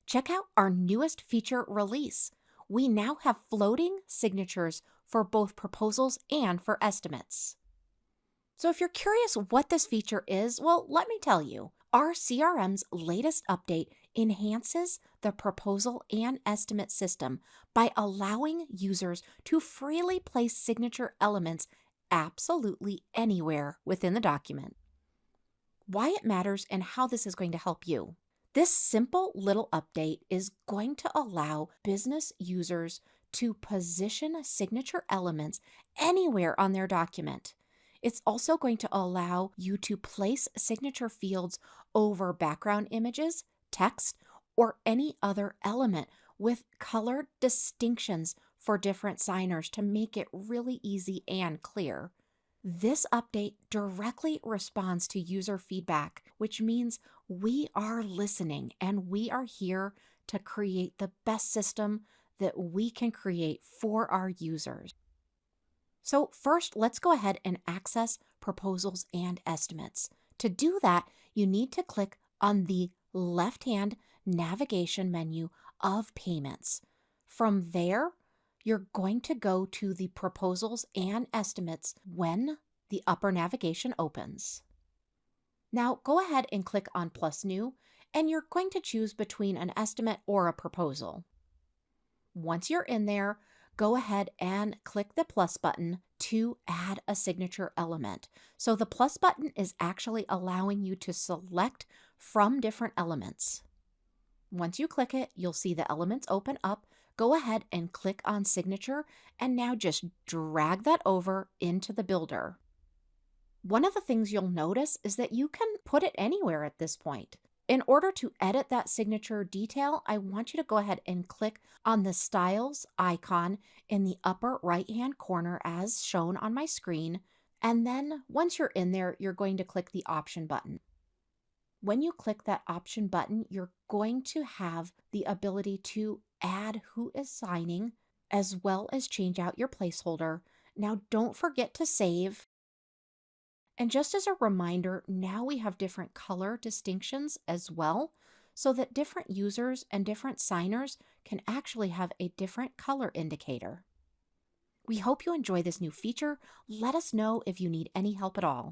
check out our newest feature release. We now have floating signatures for both proposals and for estimates. So if you're curious what this feature is, well, let me tell you. Our CRM's latest update enhances the proposal and estimate system by allowing users to freely place signature elements absolutely anywhere within the document. Why it matters and how this is going to help you. This simple little update is going to allow business users to position signature elements anywhere on their document. It's also going to allow you to place signature fields over background images, text, or any other element with colored distinctions for different signers to make it really easy and clear. This update directly responds to user feedback, which means we are listening and we are here to create the best system that we can create for our users. So first, let's go ahead and access proposals and estimates. To do that, you need to click on the left-hand navigation menu of payments. From there, you're going to go to the proposals and estimates when the upper navigation opens. Now go ahead and click on Plus New, and you're going to choose between an estimate or a proposal. Once you're in there, go ahead and click the plus button to add a signature element. So the plus button is actually allowing you to select from different elements. Once you click it, you'll see the elements open up. Go ahead and click on signature, and now just drag that over into the builder. One of the things you'll notice is that you can put it anywhere at this point. In order to edit that signature detail, I want you to go ahead and click on the Styles icon in the upper right-hand corner as shown on my screen. And then once you're in there, you're going to click the Option button. When you click that Option button, you're going to have the ability to add who is signing as well as change out your placeholder. Now don't forget to save. And just as a reminder, now we have different color distinctions as well, so that different users and different signers can actually have a different color indicator. We hope you enjoy this new feature. Let us know if you need any help at all.